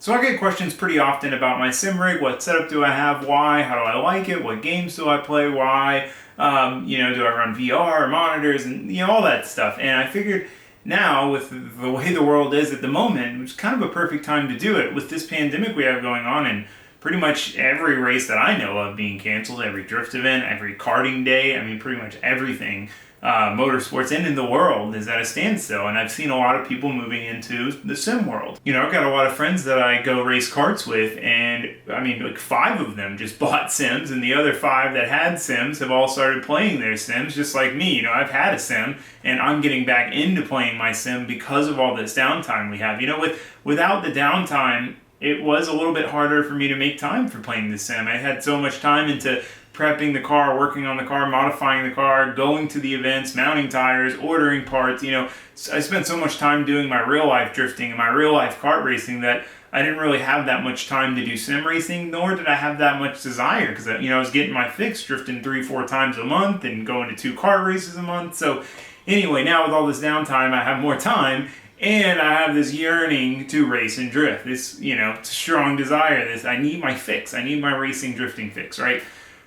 So I get questions pretty often about my sim rig. What setup do I have? Why? How do I like it? What games do I play? Why? Do I run VR, monitors, and all that stuff. And I figured now, with the way the world is at the moment, it's kind of a perfect time to do it. With this pandemic we have going on, and pretty much every race that I know of being canceled, every drift event, every karting day, pretty much everything motorsports in the world is at a standstill, and I've seen a lot of people moving into the sim world. I've got a lot of friends that I go race karts with, and like 5 of them just bought sims, and the other 5 that had sims have all started playing their sims just like me. I've had a sim, and I'm getting back into playing my sim because of all this downtime we have. Without the downtime, it was a little bit harder for me to make time for playing the sim. I had so much time into prepping the car, working on the car, modifying the car, going to the events, mounting tires, ordering parts. I spent so much time doing my real life drifting and my real life kart racing that I didn't really have that much time to do sim racing, nor did I have that much desire, because I was getting my fix drifting 3-4 times a month and going to 2 kart races a month. So anyway, now with all this downtime, I have more time. And I have this yearning to race and drift. This, strong desire. I need my fix. I need my racing drifting fix, right?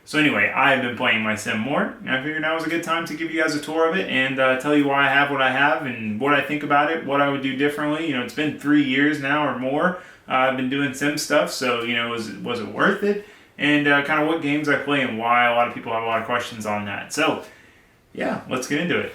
So anyway, I've been playing my sim more, and I figured now was a good time to give you guys a tour of it and tell you why I have what I have and what I think about it, what I would do differently. It's been 3 years now or more. I've been doing sim stuff, so was it worth it? And kind of what games I play and why. A lot of people have a lot of questions on that. So yeah, let's get into it.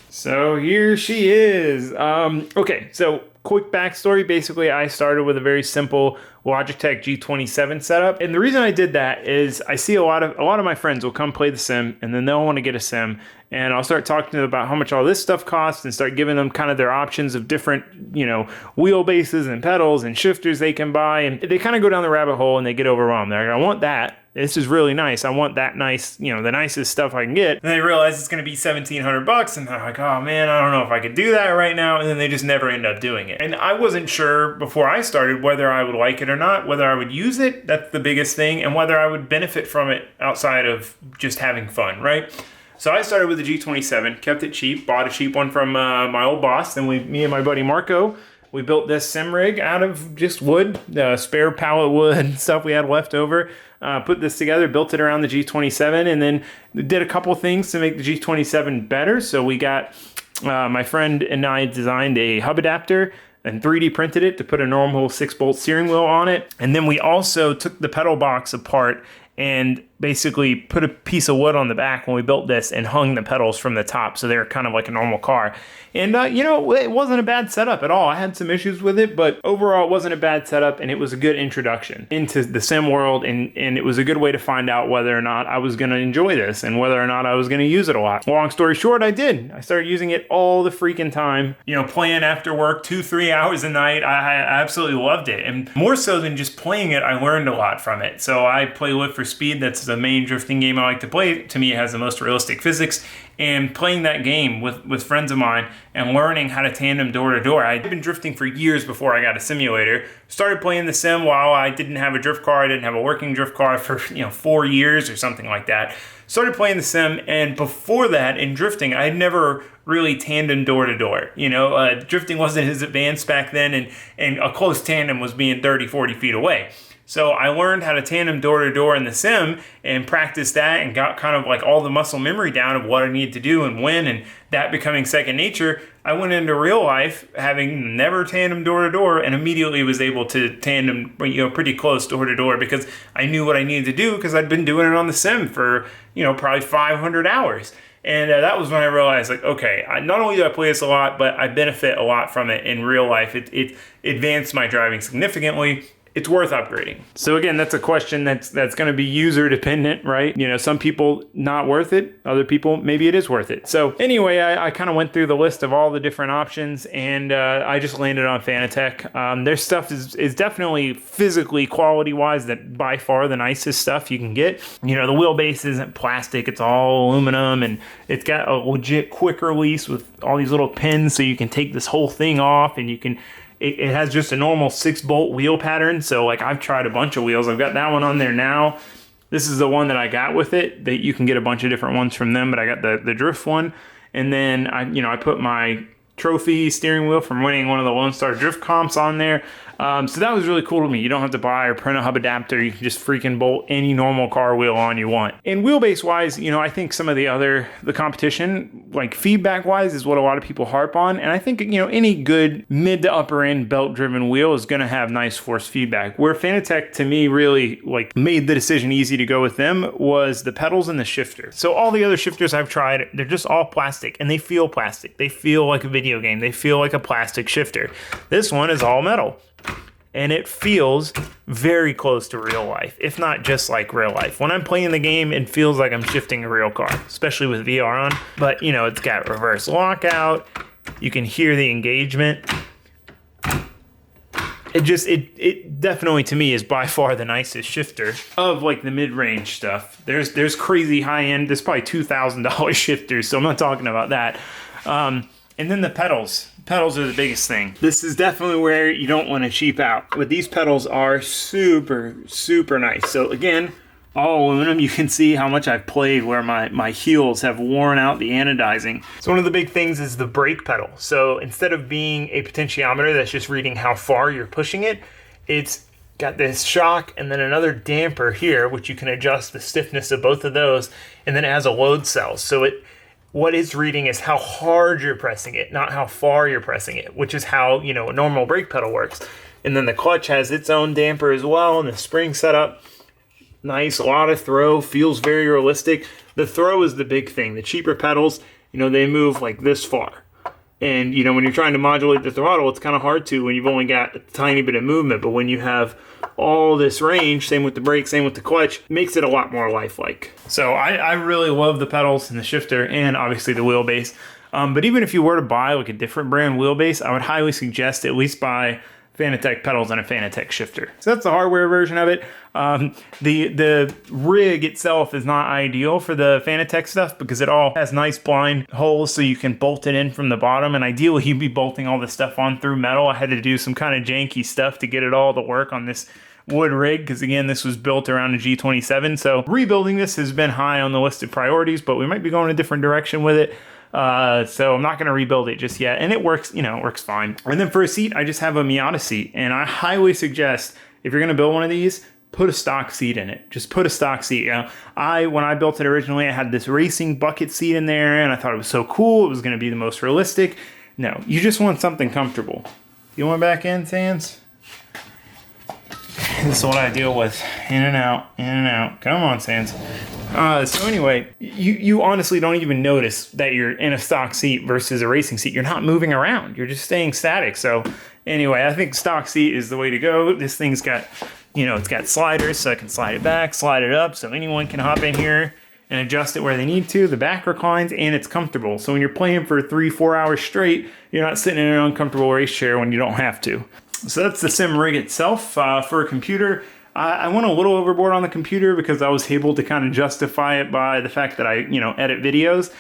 So here she is. Okay, so quick backstory. Basically, I started with a very simple Logitech G27 setup, and the reason I did that is I see a lot of my friends will come play the sim, and then they'll want to get a sim, and I'll start talking to them about how much all this stuff costs, and start giving them kind of their options of different, wheelbases and pedals and shifters they can buy, and they kind of go down the rabbit hole and they get overwhelmed. They're like, I want that. This is really nice. I want that nice, the nicest stuff I can get. And they realize it's going to be $1,700, and they're like, oh man, I don't know if I could do that right now. And then they just never end up doing it. And I wasn't sure before I started whether I would like it or not, whether I would use it. That's the biggest thing. And whether I would benefit from it outside of just having fun, right? So I started with the G27, kept it cheap, bought a cheap one from my old boss. Then me and my buddy Marco, we built this sim rig out of just wood, spare pallet wood and stuff we had left over. Put this together, built it around the G27, and then did a couple things to make the G27 better. So we got, my friend and I designed a hub adapter and 3D printed it to put a normal 6-bolt steering wheel on it. And then we also took the pedal box apart and basically put a piece of wood on the back when we built this and hung the pedals from the top, so they're kind of like a normal car. And it wasn't a bad setup at all. I had some issues with it, but overall it wasn't a bad setup, and it was a good introduction into the sim world, and it was a good way to find out whether or not I was going to enjoy this and whether or not I was going to use it a lot. Long story short, I did. I started using it all the freaking time, playing after work 2-3 hours a night. I absolutely loved it, and more so than just playing it, I learned a lot from it. So I play Live for Speed. That's the main drifting game I like to play. To me, it has the most realistic physics, and playing that game with friends of mine and learning how to tandem door to door. I'd been drifting for years before I got a simulator. Started playing the sim while I didn't have a drift car. I didn't have a working drift car for 4 years or something like that. Started playing the sim, and before that in drifting, I had never really tandem door to door. Drifting wasn't as advanced back then, and a close tandem was being 30-40 feet away. So I learned how to tandem door to door in the sim and practiced that and got kind of like all the muscle memory down of what I needed to do and when, and that becoming second nature. I went into real life having never tandem door to door and immediately was able to tandem pretty close door to door because I knew what I needed to do because I'd been doing it on the sim for probably 500 hours. And that was when I realized, okay, not only do I play this a lot, but I benefit a lot from it in real life. It advanced my driving significantly. It's worth upgrading. So again, that's a question that's going to be user dependent, right? Some people not worth it. Other people, maybe it is worth it. So anyway, I kind of went through the list of all the different options, and I just landed on Fanatec. Their stuff is definitely physically, quality-wise, that by far the nicest stuff you can get. The wheelbase isn't plastic. It's all aluminum, and it's got a legit quick release with all these little pins, so you can take this whole thing off, and you can... It has just a normal 6-bolt wheel pattern. So I've tried a bunch of wheels. I've got that one on there now. This is the one that I got with it. That you can get a bunch of different ones from them, but I got the drift one. And then I put my trophy steering wheel from winning one of the Lone Star Drift comps on there. So that was really cool to me. You don't have to buy or print a hub adapter. You can just freaking bolt any normal car wheel on you want. And wheelbase wise, you know, I think some of the competition, like feedback wise, is what a lot of people harp on. And I think, you know, any good mid to upper end belt driven wheel is going to have nice force feedback. Where Fanatec to me really like made the decision easy to go with them was the pedals and the shifter. So all the other shifters I've tried, they're just all plastic and they feel plastic. They feel like a video game. They feel like a plastic shifter. This one is all metal. And it feels very close to real life, if not just like real life. When I'm playing the game, it feels like I'm shifting a real car, especially with VR on. But, you know, it's got reverse lockout. You can hear the engagement. It definitely, to me, is by far the nicest shifter of, like, the mid-range stuff. There's crazy high-end, there's probably $2,000 shifters, so I'm not talking about that. And then the pedals. Pedals are the biggest thing. This is definitely where you don't want to cheap out. But these pedals are super, super nice. So again, all aluminum. You can see how much I've played where my heels have worn out the anodizing. So one of the big things is the brake pedal. So instead of being a potentiometer that's just reading how far you're pushing it, it's got this shock and then another damper here, which you can adjust the stiffness of both of those. And then it has a load cell. So what it's reading is how hard you're pressing it, not how far you're pressing it, which is how, you know, a normal brake pedal works. And then the clutch has its own damper as well, and the spring setup, nice, a lot of throw, feels very realistic. The throw is the big thing. The cheaper pedals, you know, they move like this far. And, you know, when you're trying to modulate the throttle, it's kind of hard to when you've only got a tiny bit of movement. But when you have all this range, same with the brake, same with the clutch, makes it a lot more lifelike. So I really love the pedals and the shifter and obviously the wheelbase. But even if you were to buy like a different brand wheelbase, I would highly suggest at least buy Fanatec pedals and a Fanatec shifter. So that's the hardware version of it. The rig itself is not ideal for the Fanatec stuff because it all has nice blind holes so you can bolt it in from the bottom, and ideally you'd be bolting all this stuff on through metal. I had to do some kind of janky stuff to get it all to work on this wood rig because again this was built around a G27, so rebuilding this has been high on the list of priorities, but we might be going a different direction with it. So I'm not going to rebuild it just yet. And it works, you know, it works fine. And then for a seat, I just have a Miata seat. And I highly suggest, if you're going to build one of these, put a stock seat in it. Just put a stock seat. You know, when I built it originally, I had this racing bucket seat in there. And I thought it was so cool. It was going to be the most realistic. No, you just want something comfortable. You want back in, Sans? This is what I deal with. In and out, in and out. Come on, Sans. So anyway, you honestly don't even notice that you're in a stock seat versus a racing seat. You're not moving around. You're just staying static. So anyway, I think stock seat is the way to go. This thing's got, you know, it's got sliders, so I can slide it back, slide it up, so anyone can hop in here and adjust it where they need to. The back reclines, and it's comfortable. So when you're playing for 3-4 hours straight, you're not sitting in an uncomfortable race chair when you don't have to. So that's the sim rig itself. For a computer, I went a little overboard on the computer because I was able to kind of justify it by the fact that I, you know, edit videos.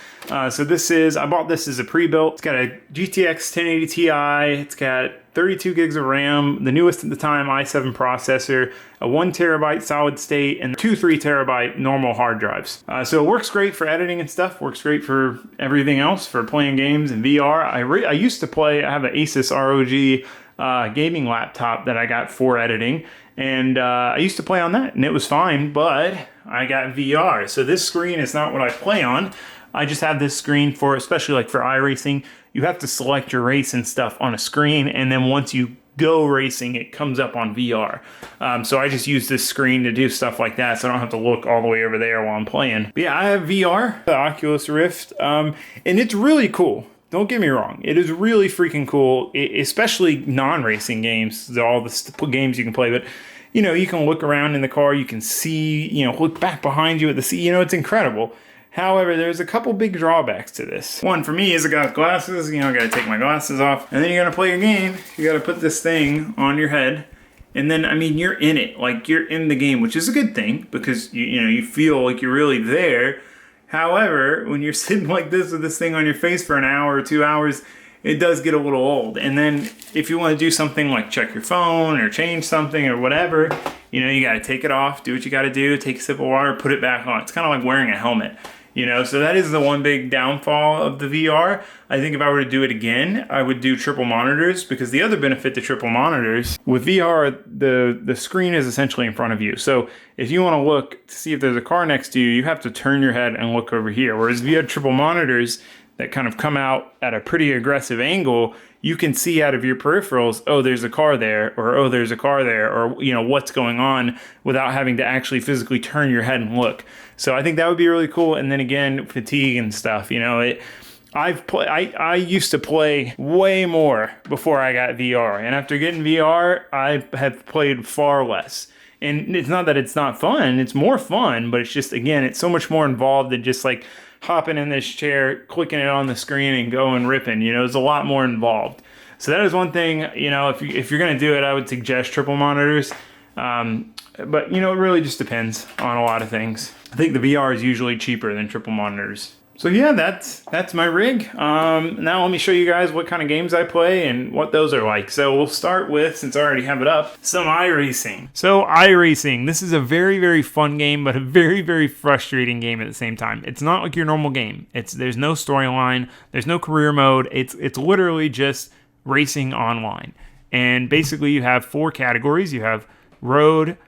So I bought this as a pre-built. It's got a GTX 1080 Ti. It's got 32 gigs of RAM, the newest at the time i7 processor, a 1 terabyte solid state, and 2 3 terabyte normal hard drives. So it works great for editing and stuff, works great for everything else, for playing games and VR. I used to play, I have an Asus ROG gaming laptop that I got for editing, and I used to play on that and it was fine, but I got VR. So this screen is not what I play on. I just have this screen for, especially like for iRacing, you have to select your race and stuff on a screen, and then once you go racing, it comes up on VR. So I just use this screen to do stuff like that, so I don't have to look all the way over there while I'm playing. But yeah, I have VR, the Oculus Rift, and it's really cool. Don't get me wrong, it is really freaking cool, especially non-racing games, all the games you can play, but you know, you can look around in the car, you can see, you know, look back behind you at the seat, you know, it's incredible. However, there's a couple big drawbacks to this. One for me is I got glasses, you know, I gotta take my glasses off, and then you gotta play your game, you gotta put this thing on your head, and then, I mean, you're in it, like you're in the game, which is a good thing because you know, you feel like you're really there. However, when you're sitting like this with this thing on your face for an hour or 2 hours, it does get a little old. And then if you want to do something like check your phone or change something or whatever, you know, you got to take it off, do what you got to do, take a sip of water, put it back on. It's kind of like wearing a helmet. You know, so that is the one big downfall of the VR. I think if I were to do it again, I would do triple monitors, because the other benefit to triple monitors with VR, the screen is essentially in front of you. So if you want to look to see if there's a car next to you, you have to turn your head and look over here. Whereas if you had triple monitors that kind of come out at a pretty aggressive angle, you can see out of your peripherals, oh, there's a car there, or oh, there's a car there, or, you know, what's going on, without having to actually physically turn your head and look. So I think that would be really cool. And then again, fatigue and stuff, you know, I used to play way more before I got VR, and after getting VR, I have played far less. And it's not that it's not fun, it's more fun, but it's just, again, it's so much more involved than just like hopping in this chair, clicking it on the screen and going ripping. You know, there's a lot more involved. So that is one thing, you know, if you're going to do it, I would suggest triple monitors. But, you know, it really just depends on a lot of things. I think the VR is usually cheaper than triple monitors. So yeah, that's my rig. Now let me show you guys what kind of games I play and what those are like. So we'll start with, since I already have it up, some iRacing. So iRacing, this is a very, very fun game, but a very, very frustrating game at the same time. It's not like your normal game. There's no storyline, there's no career mode. It's literally just racing online. And basically you have 4 categories. You have road,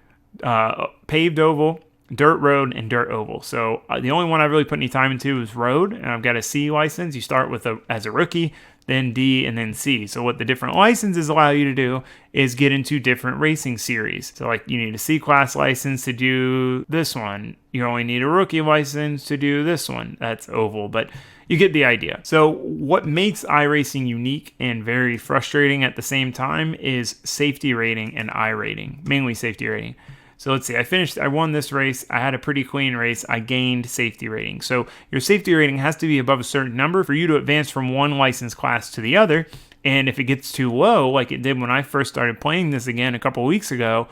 paved oval, dirt road, and dirt oval. So the only one I really put any time into is road, and I've got a C license. You start with as a rookie, then D, and then C. So what the different licenses allow you to do is get into different racing series. So like you need a C class license to do this one. You only need a rookie license to do this one. That's oval, but you get the idea. So what makes iRacing unique and very frustrating at the same time is safety rating and iRating, mainly safety rating. So let's see, I won this race. I had a pretty clean race. I gained safety rating. So your safety rating has to be above a certain number for you to advance from one license class to the other. And if it gets too low, like it did when I first started playing this again a couple weeks ago,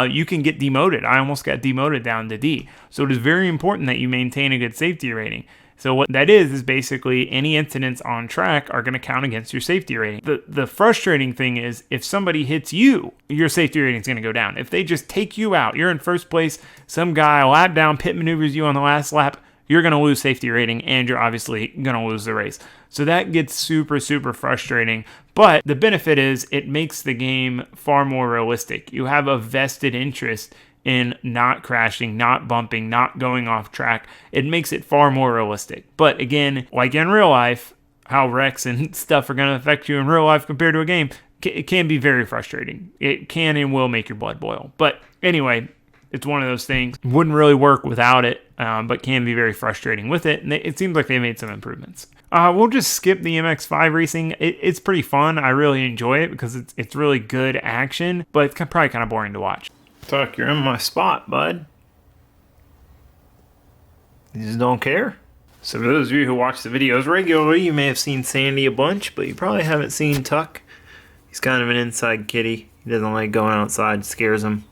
you can get demoted. I almost got demoted down to D. So it is very important that you maintain a good safety rating. So what that is basically any incidents on track are going to count against your safety rating. The frustrating thing is if somebody hits you, your safety rating is going to go down. If they just take you out, you're in first place, some guy lap down, pit maneuvers you on the last lap, you're going to lose safety rating and you're obviously going to lose the race. So that gets super, super frustrating. But the benefit is it makes the game far more realistic. You have a vested interest in not crashing, not bumping, not going off track. It makes it far more realistic. But again, like in real life, how wrecks and stuff are going to affect you in real life compared to a game, it can be very frustrating. It can and will make your blood boil. But anyway, it's one of those things. Wouldn't really work without it, but can be very frustrating with it. And it seems like they made some improvements. We'll just skip the MX-5 racing. It's pretty fun. I really enjoy it because it's really good action, but it's probably kind of boring to watch. Tuck, you're in my spot, bud. You just don't care? So for those of you who watch the videos regularly, you may have seen Sandy a bunch, but you probably haven't seen Tuck. He's kind of an inside kitty. He doesn't like going outside. It scares him.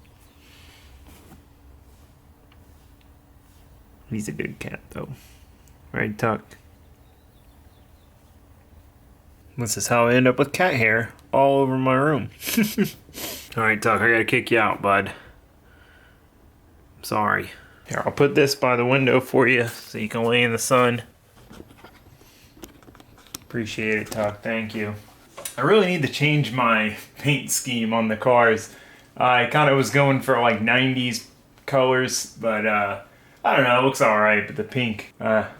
He's a good cat, though. Right, Tuck? This is how I end up with cat hair all over my room. Alright, Tuck, I gotta kick you out, bud. Sorry. Here, I'll put this by the window for you so you can lay in the sun. Appreciate it, Tuck. Thank you. I really need to change my paint scheme on the cars. I kind of was going for like 90s colors, but I don't know, it looks alright, but the pink, not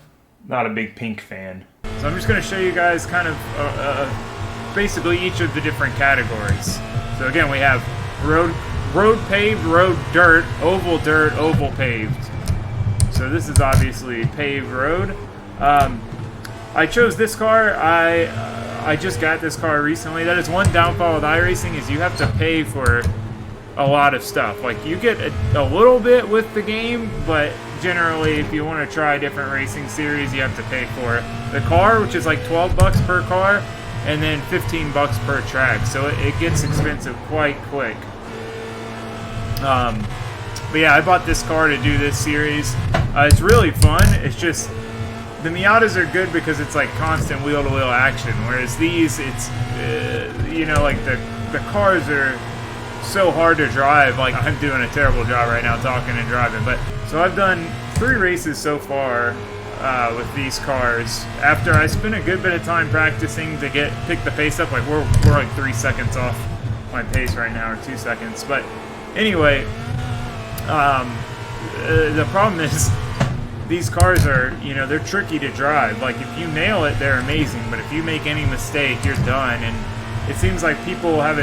a big pink fan. So I'm just going to show you guys kind of basically each of the different categories. So again, we have road paved, road dirt, oval paved. So this is obviously paved road. I chose this car. I just got this car recently. That is one downfall with iRacing is you have to pay for a lot of stuff. Like you get a little bit with the game, but generally if you want to try a different racing series, you have to pay for the car, which is like $12 per car, and then $15 per track. So it gets expensive quite quick. But yeah, I bought this car to do this series. It's really fun. It's just the Miatas are good because it's like constant wheel-to-wheel action, whereas these, it's you know, like the cars are so hard to drive. Like I'm doing a terrible job right now talking and driving, but so I've done 3 races so far. with these cars. After I spent a good bit of time practicing to pick the pace up, like we're like 3 seconds off my pace right now, or 2 seconds. But anyway, the problem is these cars are, you know, they're tricky to drive. Like if you nail it, they're amazing, but if you make any mistake, you're done. And it seems like people have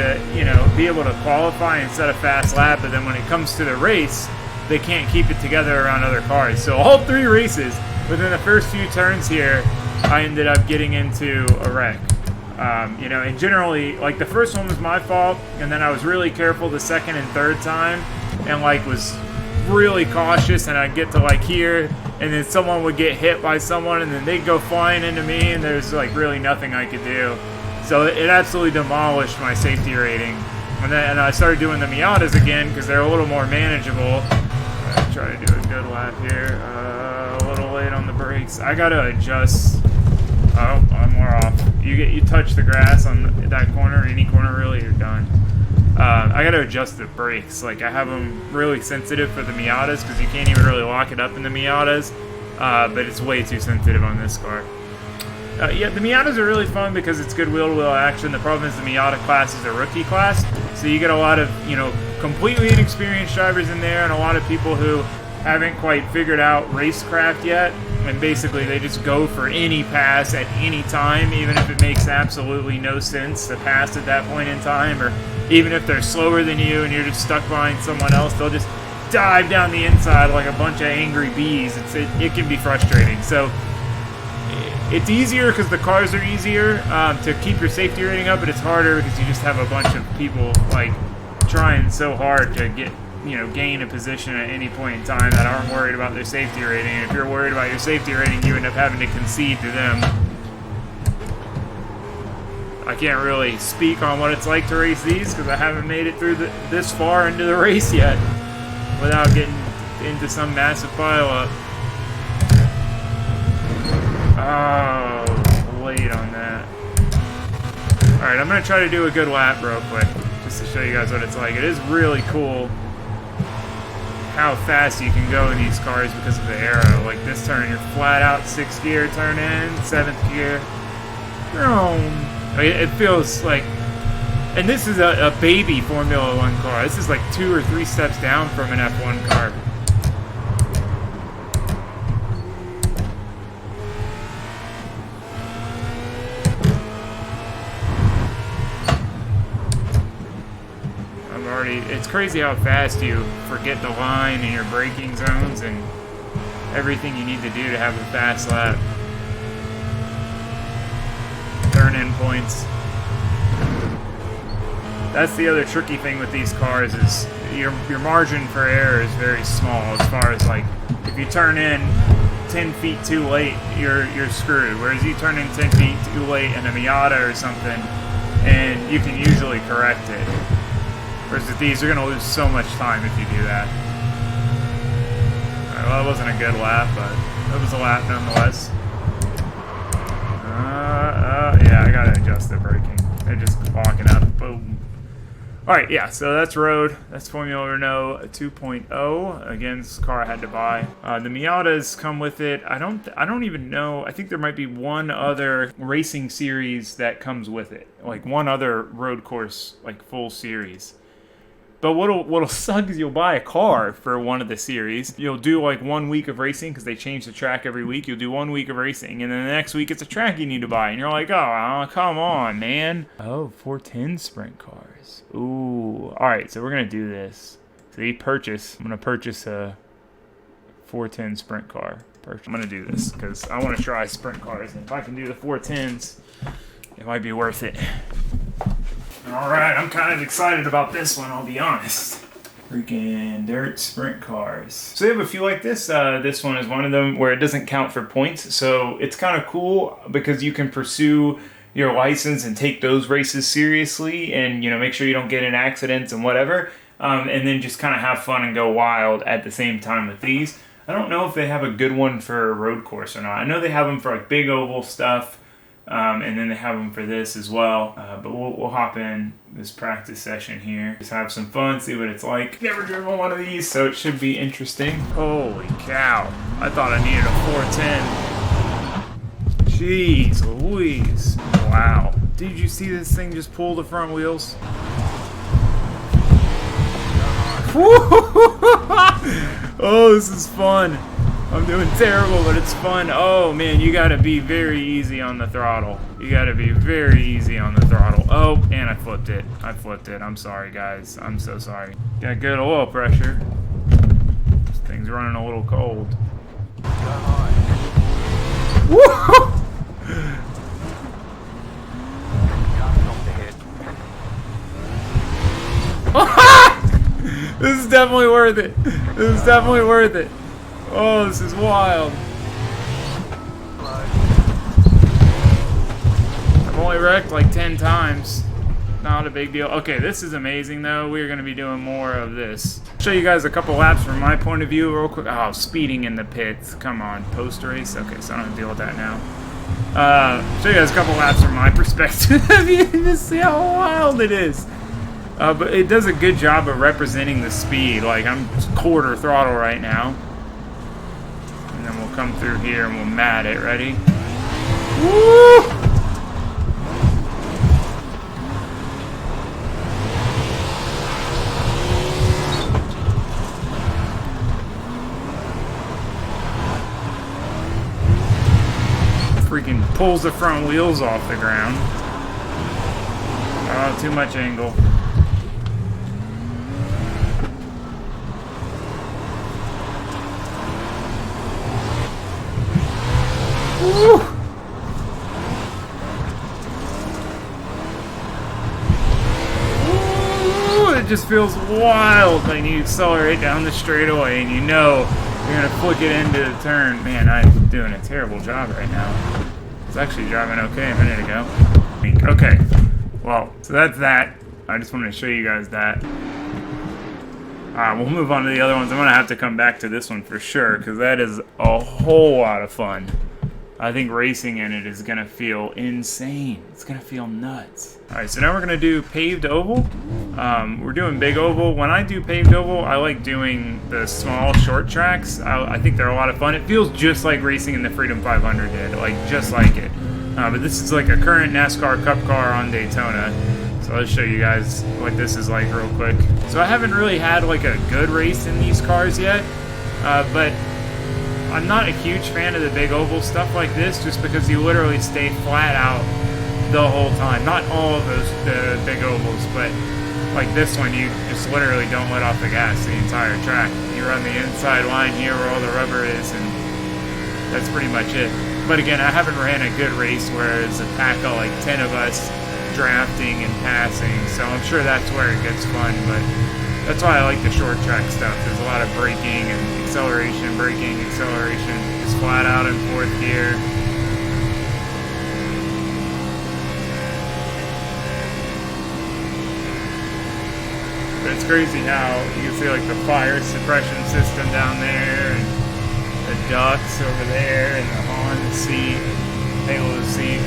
be able to qualify and set a fast lap, but then when it comes to the race, they can't keep it together around other cars. So all 3 races, within the first few turns here, I ended up getting into a wreck. And generally, like the first one was my fault, and then I was really careful the second and third time, and like was really cautious, and I'd get to like here, and then someone would get hit by someone, and then they'd go flying into me, and there's like really nothing I could do. So it absolutely demolished my safety rating. And I started doing the Miatas again because they're a little more manageable. I'll try to do a good lap here. A little late on the brakes. I gotta adjust. Oh, I'm more off. You touch the grass on that corner, any corner really, you're done. I gotta adjust the brakes. Like I have them really sensitive for the Miatas because you can't even really lock it up in the Miatas. But it's way too sensitive on this car. Yeah, the Miatas are really fun because it's good wheel-to-wheel action. The problem is the Miata class is a rookie class, so you get a lot of, completely inexperienced drivers in there and a lot of people who haven't quite figured out racecraft yet, and basically they just go for any pass at any time, even if it makes absolutely no sense to pass at that point in time, or even if they're slower than you and you're just stuck behind someone else, they'll just dive down the inside like a bunch of angry bees. It can be frustrating. So it's easier because the cars are easier to keep your safety rating up, but it's harder because you just have a bunch of people like trying so hard to gain a position at any point in time that aren't worried about their safety rating. And if you're worried about your safety rating, you end up having to concede to them. I can't really speak on what it's like to race these because I haven't made it through this far into the race yet without getting into some massive pileup. Oh, late on that. Alright, I'm going to try to do a good lap real quick, just to show you guys what it's like. It is really cool how fast you can go in these cars because of the aero. Like this turn, you're flat out 6th gear turn in, 7th gear. It feels like... And this is a baby Formula 1 car. This is like 2 or 3 steps down from an F1 car. It's crazy how fast you forget the line and your braking zones and everything you need to do to have a fast lap. Turn-in points. That's the other tricky thing with these cars is your margin for error is very small as far as like if you turn in 10 feet too late, you're screwed. Whereas you turn in 10 feet too late in a Miata or something and you can usually correct it. Whereas with these, you're going to lose so much time if you do that. Alright, well, that wasn't a good lap, but it was a lap nonetheless. Yeah, I got to adjust the braking. They're just locking up. Boom. Alright, yeah, so that's road. That's Formula Renault 2.0. Again, this car I had to buy. The Miatas come with it. I don't even know. I think there might be one other racing series that comes with it. Like one other road course, like full series. But what'll suck is you'll buy a car for one of the series. You'll do like 1 week of racing because they change the track every week. You'll do 1 week of racing, and then the next week it's a track you need to buy. And you're like, oh, come on, man. Oh, 410 sprint cars. Ooh. All right, so we're going to do this. See, purchase. I'm going to purchase a 410 sprint car. I'm going to do this because I want to try sprint cars. And if I can do the 410s, it might be worth it. Alright, I'm kind of excited about this one, I'll be honest. Freaking dirt sprint cars. So they have a few like this. This one is one of them where it doesn't count for points. So it's kind of cool because you can pursue your license and take those races seriously and, make sure you don't get in accidents and whatever. And then just kind of have fun and go wild at the same time with these. I don't know if they have a good one for a road course or not. I know they have them for like big oval stuff. And then they have them for this as well. But we'll hop in this practice session here. Just have some fun, see what it's like. Never driven one of these, so it should be interesting. Holy cow. I thought I needed a 410. Jeez Louise. Wow. Did you see this thing just pull the front wheels? Oh, this is fun. I'm doing terrible, but it's fun. Oh, man, you gotta be very easy on the throttle. You gotta be very easy on the throttle. Oh, and I flipped it. I flipped it. I'm sorry, guys. I'm so sorry. Got good oil pressure. This thing's running a little cold. Woo! This is definitely worth it. This is definitely worth it. Oh, this is wild. I've only wrecked like 10 times. Not a big deal. Okay, this is amazing though. We're going to be doing more of this. Show you guys a couple laps from my point of view real quick. Oh, speeding in the pits. Come on, post race. Okay, so I don't have to deal with that now. Show you guys a couple laps from my perspective. You can just see how wild it is. But it does a good job of representing the speed. Like, I'm quarter throttle right now. And then we'll come through here and we'll mat it. Ready? Woo! Freaking pulls the front wheels off the ground. Oh, too much angle. Woo! Ooh, it just feels wild when you accelerate down the straightaway and you know you're going to flick it into the turn. Man, I'm doing a terrible job right now. I was actually driving okay a minute ago. Okay, well, so that's that. I just wanted to show you guys that. We'll move on to the other ones. I'm going to have to come back to this one for sure because that is a whole lot of fun. I think racing in it is going to feel insane. It's going to feel nuts. Alright, so now we're going to do paved oval. We're doing big oval. When I do paved oval, I like doing the small short tracks. I think they're a lot of fun. It feels just like racing in the Freedom 500 did, like just like it. But this is like a current NASCAR Cup car on Daytona. So I'll show you guys what this is like real quick. So I haven't really had like a good race in these cars yet, but I'm not a huge fan of the big oval stuff like this just because you literally stay flat out the whole time. Not all of the big ovals, but like this one, you just literally don't let off the gas the entire track. You run the inside line here where all the rubber is, and that's pretty much it. But again, I haven't ran a good race where it's a pack of like 10 of us drafting and passing, so I'm sure that's where it gets fun, but that's why I like the short track stuff. There's a lot of braking and acceleration, braking, acceleration, just flat out in fourth gear. But it's crazy how you can see like the fire suppression system down there, and the ducts over there, and the Honda seat, halo seat.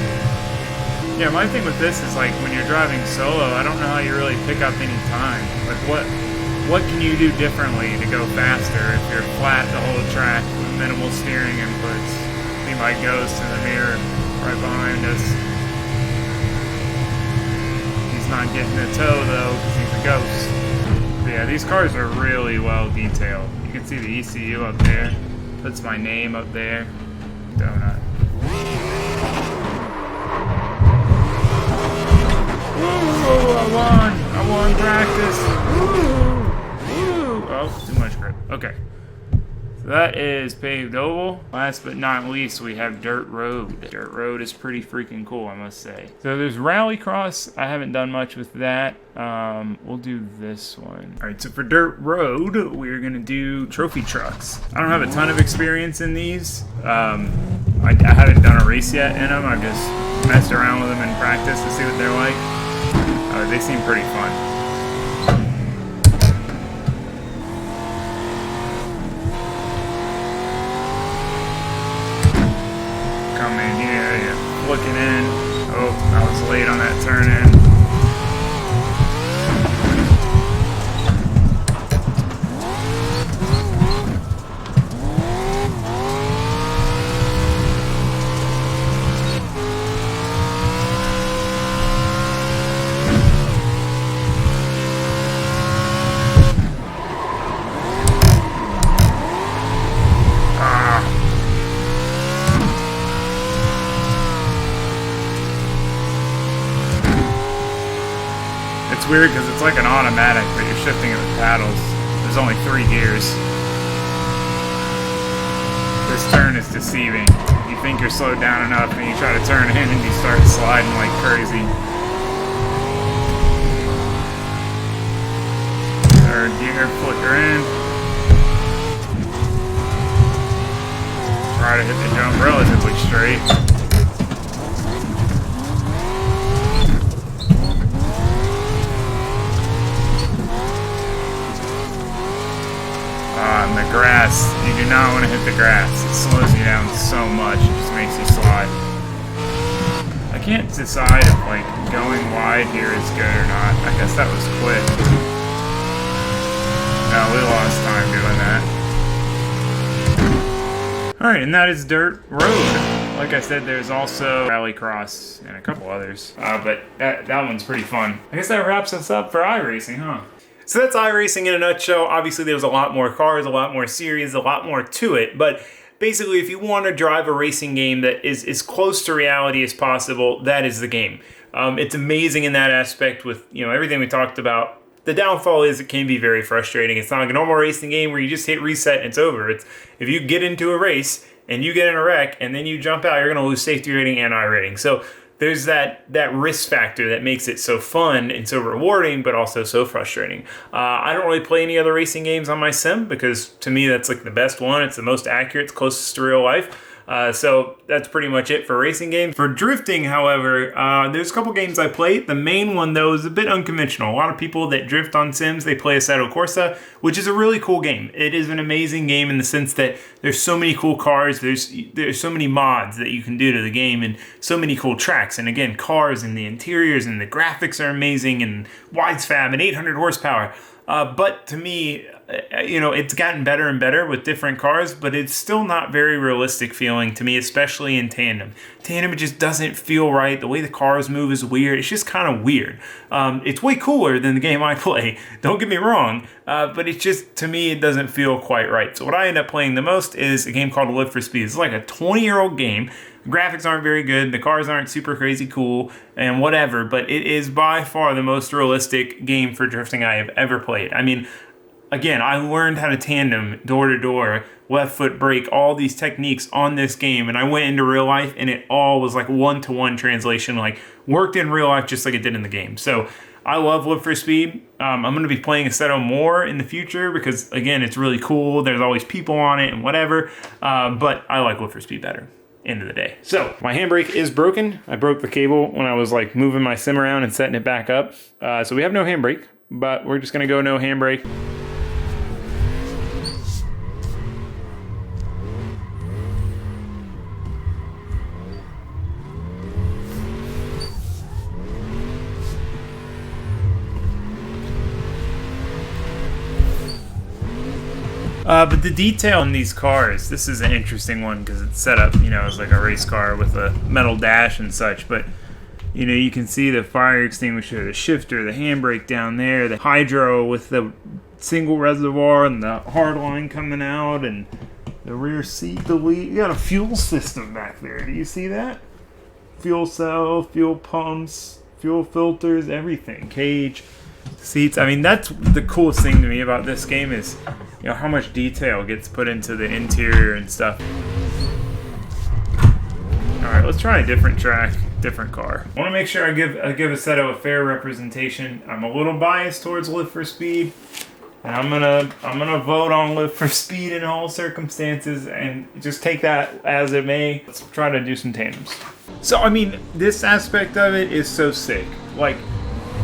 Yeah, my thing with this is like when you're driving solo, I don't know how you really pick up any time. Like what can you do differently to go faster if you're flat the whole track with minimal steering inputs? See my ghost in the mirror right behind us. He's not getting a tow though because he's a ghost. But yeah, these cars are really well detailed. You can see the ECU up there. Puts my name up there. Donut. Ooh, I won practice. Ooh. Oh, too much grip. Okay. So that is paved oval. Last but not least, we have dirt road. Dirt road is pretty freaking cool, I must say. So there's rallycross. I haven't done much with that. We'll do this one. All right, so for dirt road, we're gonna do trophy trucks. I don't have a ton of experience in these. I haven't done a race yet in them. I've just messed around with them in practice to see what they're like. They seem pretty fun. Come in here, you're looking in. Oh, I was late on that turn in. weird because it's like an automatic, but you're shifting it with paddles. There's only 3 gears. This turn is deceiving. You think you're slowed down enough and you try to turn in and you start sliding like crazy. Third gear, flicker in. Try to hit the jump relatively straight. And the grass, you do not want to hit the grass. It slows you down so much, it just makes you slide. I can't decide if like going wide here is good or not. I guess that was quick. No, we lost time doing that. Alright, and that is Dirt Road. Like I said, there's also Rallycross and a couple others. But that one's pretty fun. I guess that wraps us up for iRacing, huh? So that's iRacing in a nutshell. Obviously, there's a lot more cars, a lot more series, a lot more to it. But basically, if you want to drive a racing game that is as close to reality as possible, that is the game. It's amazing in that aspect with everything we talked about. The downfall is it can be very frustrating. It's not like a normal racing game where you just hit reset and it's over. It's if you get into a race and you get in a wreck and then you jump out, you're going to lose safety rating and I rating. So there's that risk factor that makes it so fun and so rewarding, but also so frustrating. I don't really play any other racing games on my sim because to me that's like the best one. It's the most accurate, it's closest to real life. So that's pretty much it for racing games. For drifting, however, there's a couple games I played. The main one, though, is a bit unconventional. A lot of people that drift on sims, they play Assetto Corsa, which is a really cool game. It is an amazing game in the sense that there's so many cool cars, there's so many mods that you can do to the game, and so many cool tracks. And again, cars and the interiors and the graphics are amazing, and wide fab and 800 horsepower. But to me, it's gotten better and better with different cars, but it's still not very realistic feeling to me, especially in tandem. Tandem, it just doesn't feel right. The way the cars move is weird. It's just kind of weird. It's way cooler than the game I play. Don't get me wrong. But it's just, to me, it doesn't feel quite right. So what I end up playing the most is a game called Live for Speed. It's like a 20-year-old game. The graphics aren't very good, the cars aren't super crazy cool, and whatever, but it is by far the most realistic game for drifting I have ever played. I mean, again, I learned how to tandem, door-to-door, left foot brake, all these techniques on this game, and I went into real life, and it all was like one-to-one translation, like worked in real life just like it did in the game. So I love Live for Speed. I'm going to be playing Assetto more in the future because, again, it's really cool. There's always people on it and whatever, but I like Live for Speed better. End of the day. So my handbrake is broken. I broke the cable when I was like moving my sim around and setting it back up. So we have no handbrake, but we're just gonna go no handbrake. But the detail in these cars, this is an interesting one because it's set up, as like a race car with a metal dash and such. But, you can see the fire extinguisher, the shifter, the handbrake down there, the hydro with the single reservoir and the hard line coming out, and the rear seat delete. You got a fuel system back there. Do you see that? Fuel cell, fuel pumps, fuel filters, everything. Cage, seats. I mean, that's the coolest thing to me about this game is how much detail gets put into the interior and stuff. Alright, let's try a different track, different car. I want to make sure I give Assetto a fair representation. I'm a little biased towards Live for Speed, and I'm gonna vote on Live for Speed in all circumstances, and just take that as it may. Let's try to do some tandems. So I mean, this aspect of it is so sick. Like,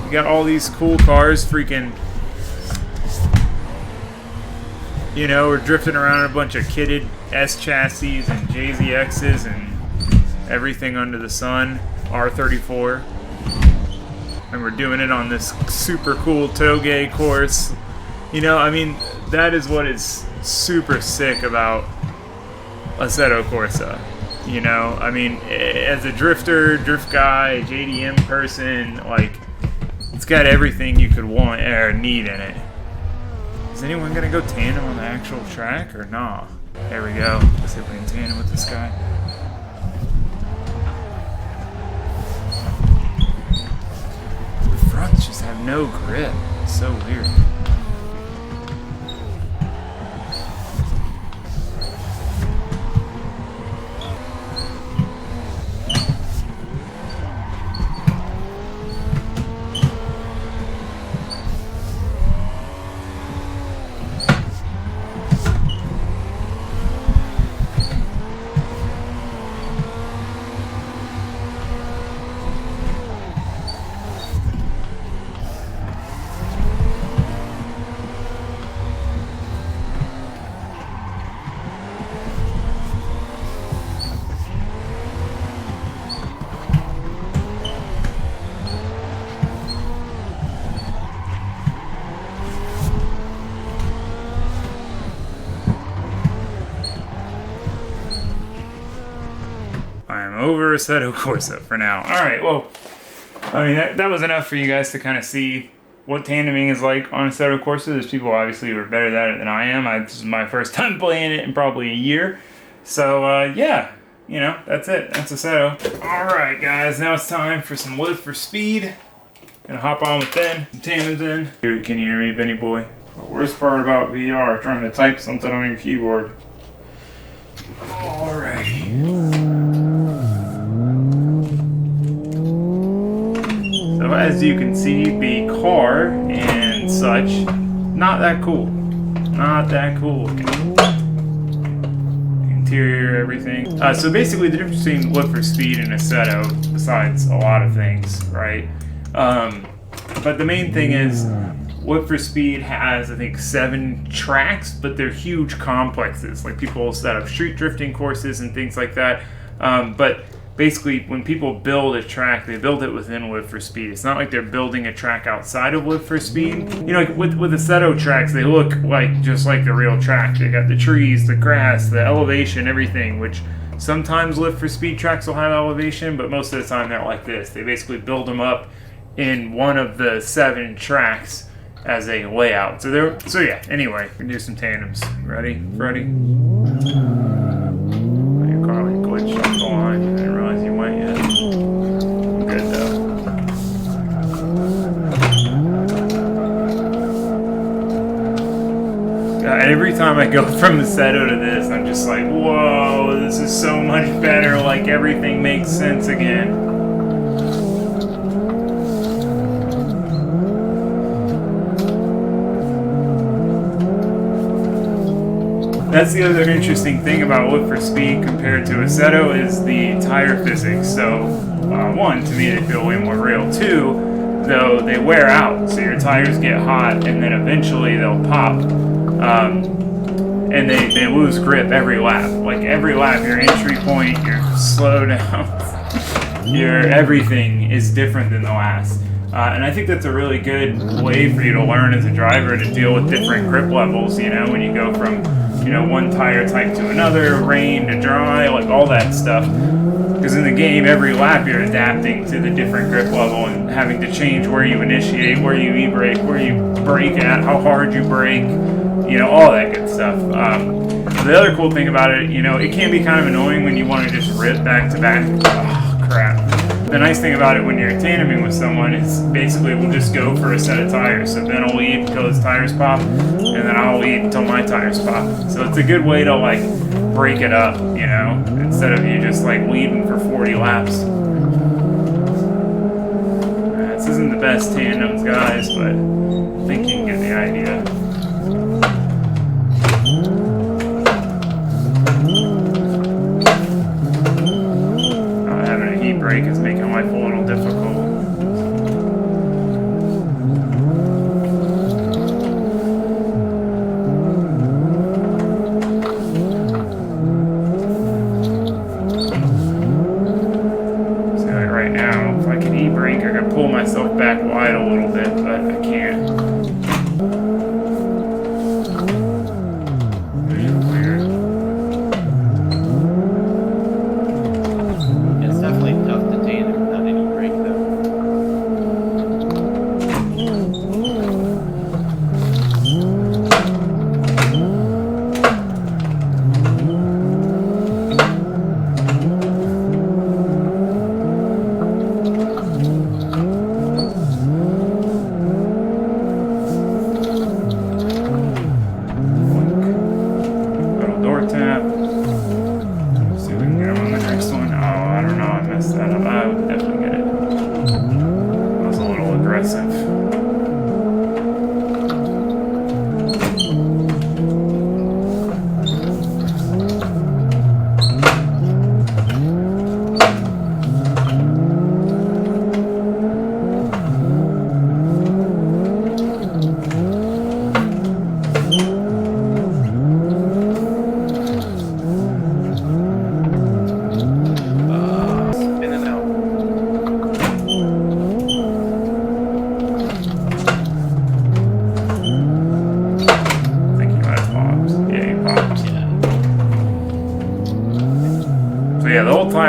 you got all these cool cars, freaking. We're drifting around in a bunch of kitted S chassis and JZXs and everything under the sun, R34. And we're doing it on this super cool toge course. I mean, that is what is super sick about Assetto Corsa. I mean, as a drifter, drift guy, JDM person, like, it's got everything you could want or need in it. Is anyone gonna go tandem on the actual track or nah? There we go. Let's see if we can tandem with this guy. The fronts just have no grip. It's so weird. Over Assetto Corsa for now. Alright, well, I mean, that was enough for you guys to kind of see what tandeming is like on Assetto Corsa. There's people obviously who are better at it than I am. This is my first time playing it in probably a year. So, yeah, you know, that's it. That's Assetto. Alright, guys, now it's time for some lift for speed. Gonna hop on with Ben, some tandems in. Dude, can you hear me, Benny boy? The worst part about VR, trying to type something on your keyboard. Alrighty. So as you can see, the car and such, not that cool. Not that cool looking. Interior, everything. So basically the difference between lift for speed and Assetto, besides a lot of things, right? But the main thing is, lift for speed has, I think, 7 tracks, but they're huge complexes. Like people set up street drifting courses and things like that. But basically, when people build a track, they build it within lift for speed. It's not like they're building a track outside of lift for speed. You know, like with Assetto tracks, they look like just like the real track. They got the trees, the grass, the elevation, everything, which sometimes lift for speed tracks will have elevation, but most of the time they're like this. They basically build them up in one of the 7 tracks as a layout. So yeah, anyway, we can do some tandems. Ready, Freddy? Your car like glitched off the line. I didn't realize you went yet. Good though. God, every time I go from Assetto to this, I'm just like, whoa, this is so much better. Like everything makes sense again. That's the other interesting thing about lift for speed compared to Assetto is the tire physics. So, one, to me they feel way more real. 2, though, they wear out. So your tires get hot and then eventually they'll pop. And they lose grip every lap. Like every lap, your entry point, your slow down, your everything is different than the last. And I think that's a really good way for you to learn as a driver to deal with different grip levels, you know, when you go from, you know, one tire type to another, rain to dry, like all that stuff. Because in the game, every lap you're adapting to the different grip level and having to change where you initiate, where you e-brake, where you brake at, how hard you brake, you know, all that good stuff. The other cool thing about it, you know, it can be kind of annoying when you want to just rip back to back. Oh, crap. The nice thing about it when you're tandeming with someone is basically we'll just go for a set of tires. So Ben will lead until his tires pop, and then I'll lead until my tires pop. So it's a good way to like break it up, you know, instead of you just like leading for 40 laps. This isn't the best tandems, guys, but I think you can get the idea. Having a heat brake is making life a little difficult. See, like right now, if I can e-brake, I could pull myself back wide a little bit, but I can't.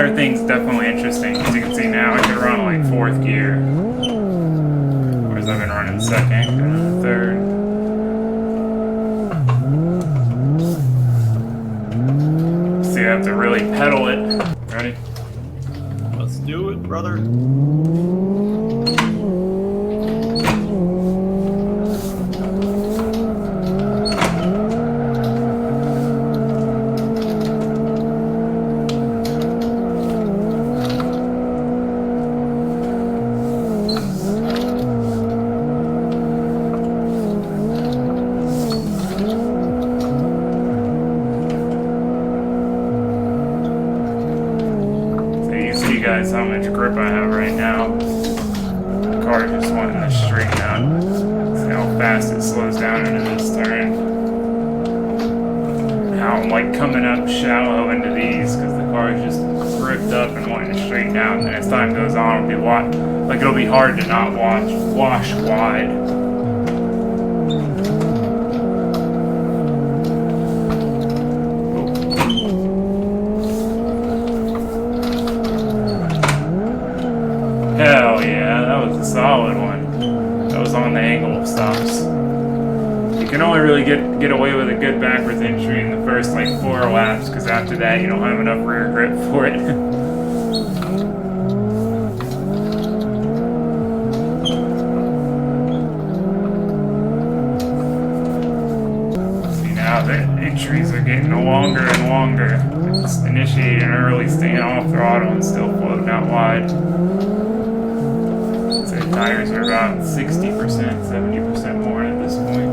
tire thing's definitely interesting. As you can see now, I can run like 4th gear. Whereas I've been running 2nd, going to 3rd. See, I have to really pedal it. Ready? Let's do it, brother. Guys, how much grip I have right now. The car just went in the straight down. See how fast it slows down into this turn. How I'm like coming up shallow into these because the car is just gripped up and wanting to straight down. And as time goes on, it'll be hard to not wash wide. Hell yeah, that was a solid one. That was on the angle of stops. You can only really get away with a good backwards entry in the first like 4 laps, because after that you don't have enough rear grip for it. See, now the entries are getting longer and longer. It's initiating early, staying off throttle, and still floating out wide. Tires are about 60%, 70% more at this point.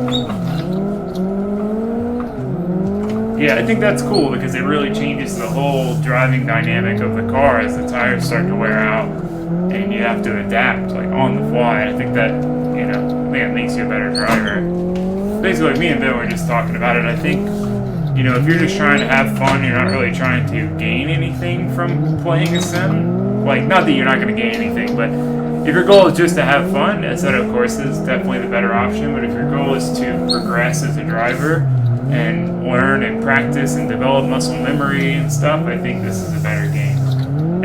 Yeah, I think that's cool because it really changes the whole driving dynamic of the car as the tires start to wear out and you have to adapt like on the fly. I think that, I think it makes you a better driver. Basically, me and Bill were just talking about it. I think, if you're just trying to have fun, you're not really trying to gain anything from playing a sim. Like, not that you're not going to gain anything, but if your goal is just to have fun, Assetto Corsa is definitely the better option. But if your goal is to progress as a driver and learn and practice and develop muscle memory and stuff, I think this is a better game.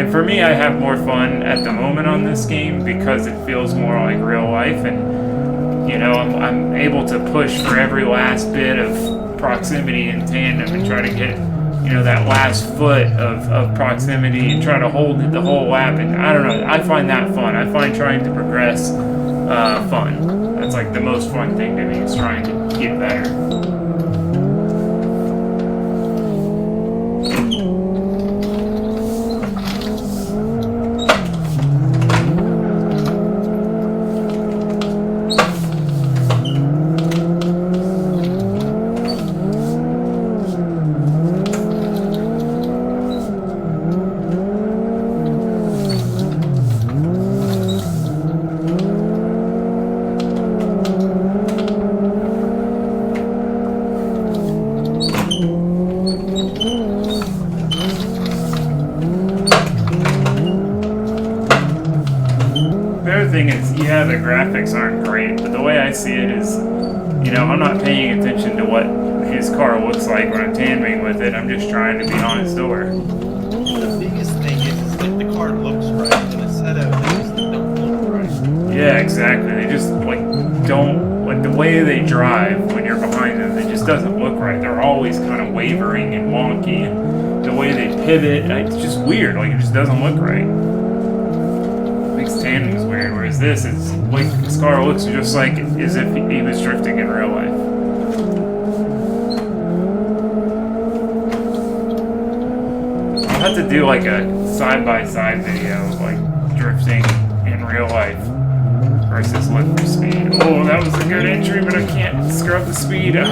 And for me, I have more fun at the moment on this game because it feels more like real life. And, I'm able to push for every last bit of proximity in tandem and try to get that last foot of proximity and try to hold it the whole lap. And I don't know, I find that fun. I find trying to progress fun. That's like the most fun thing to me, is trying to get better. Thing is, yeah, the graphics aren't great, but the way I see it is, I'm not paying attention to what his car looks like when I'm tandeming with it. I'm just trying to be on his door. The biggest thing is like the car looks right, and Assetto things that don't look right. Yeah, exactly. They just don't the way they drive when you're behind them. It just doesn't look right. They're always kind of wavering and wonky, and the way they pivot, it's just weird. It just doesn't look right. Tandem is weird, whereas this car looks just like as if he was drifting in real life. I'll have to do like a side-by-side video of drifting in real life versus lip for speed. Oh, that was a good entry, but I can't scrub the speed. I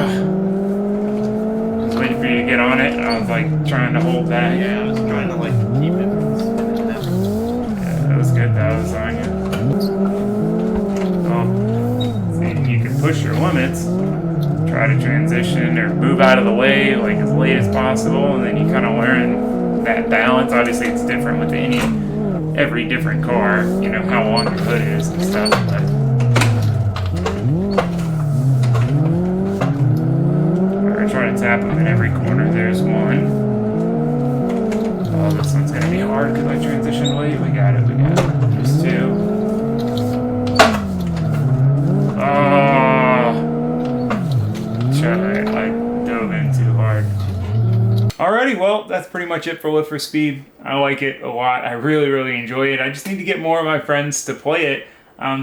was waiting for you to get on it, and I was trying to hold back. Yeah, I was trying to keep it from spinning down. That was good. That was on you. Well, see, you can push your limits, try to transition or move out of the way as late as possible, and then you kind of learn that balance. Obviously, it's different with every different car. How long your hood is and stuff. But we're trying to tap them in every corner. There's one. Oh, this one's gonna be hard because I transitioned late. We got it. Just two. Oh! I dove in too hard. Alrighty, well, that's pretty much it for Lift for Speed. I like it a lot. I really enjoy it. I just need to get more of my friends to play it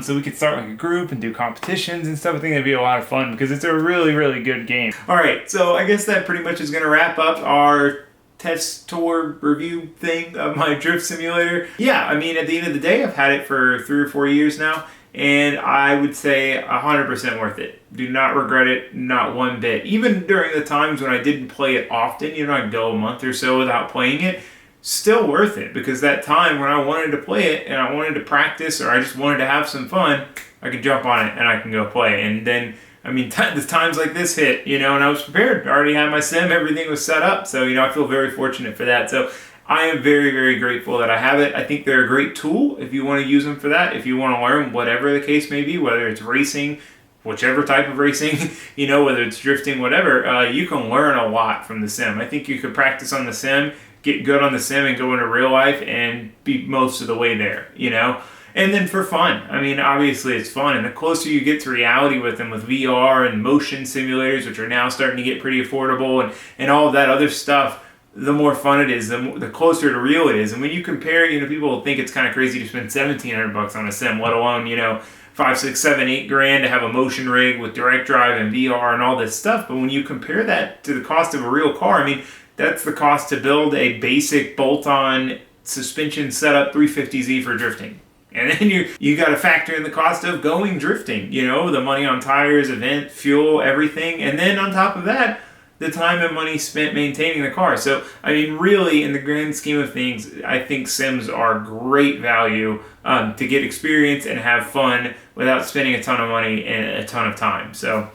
so we could start like a group and do competitions and stuff. I think that'd be a lot of fun because it's a really good game. Alright, so I guess that pretty much is going to wrap up our test tour review thing of my drift simulator. Yeah, I mean, at the end of the day, I've had it for 3 or 4 years now, and I would say 100% worth it. Do not regret it, not one bit. Even during the times when I didn't play it often, you know, I'd go a month or so without playing it, still worth it, because that time when I wanted to play it and I wanted to practice or I just wanted to have some fun, I could jump on it and I can go play. And then, I mean, the times like this hit, you know, and I was prepared. I already had my sim, everything was set up, so, you know, I feel very fortunate for that. So I am very grateful that I have it. I think they're a great tool if you want to use them for that, if you want to learn whatever the case may be, whether it's racing, whichever type of racing, you know, whether it's drifting, whatever, you can learn a lot from the sim. I think you could practice on the sim, get good on the sim, and go into real life and be most of the way there, you know? And then for fun, I mean, obviously it's fun, and the closer you get to reality with them, with VR and motion simulators, which are now starting to get pretty affordable, and all of that other stuff, the more fun it is, the closer to real it is. And when you compare, you know, people think it's kind of crazy to spend $1,700 on a sim, let alone, you know, 5, 6, 7, 8 grand to have a motion rig with direct drive and VR and all this stuff. But when you compare that to the cost of a real car, I mean, that's the cost to build a basic bolt-on suspension setup 350Z for drifting. And then you got to factor in the cost of going drifting, you know, the money on tires, event, fuel, everything. And then on top of that, the time and money spent maintaining the car. So, I mean, really, in the grand scheme of things, I think sims are great value to get experience and have fun without spending a ton of money and a ton of time. So,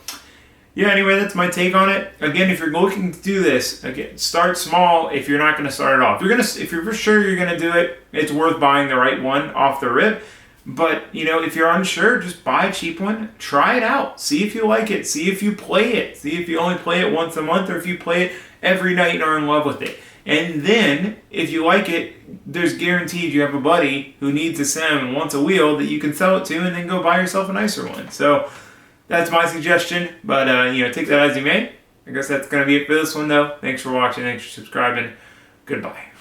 yeah, anyway, that's my take on it. Again, if you're looking to do this, again, start small if you're not going to start it off. If you're for sure you're going to do it, it's worth buying the right one off the rip. But, you know, if you're unsure, just buy a cheap one. Try it out. See if you like it. See if you play it. See if you only play it once a month or if you play it every night and are in love with it. And then, if you like it, there's guaranteed you have a buddy who needs a sim and wants a wheel that you can sell it to and then go buy yourself a nicer one. So, that's my suggestion. But, you know, take that as you may. I guess that's going to be it for this one, though. Thanks for watching. Thanks for subscribing. Goodbye.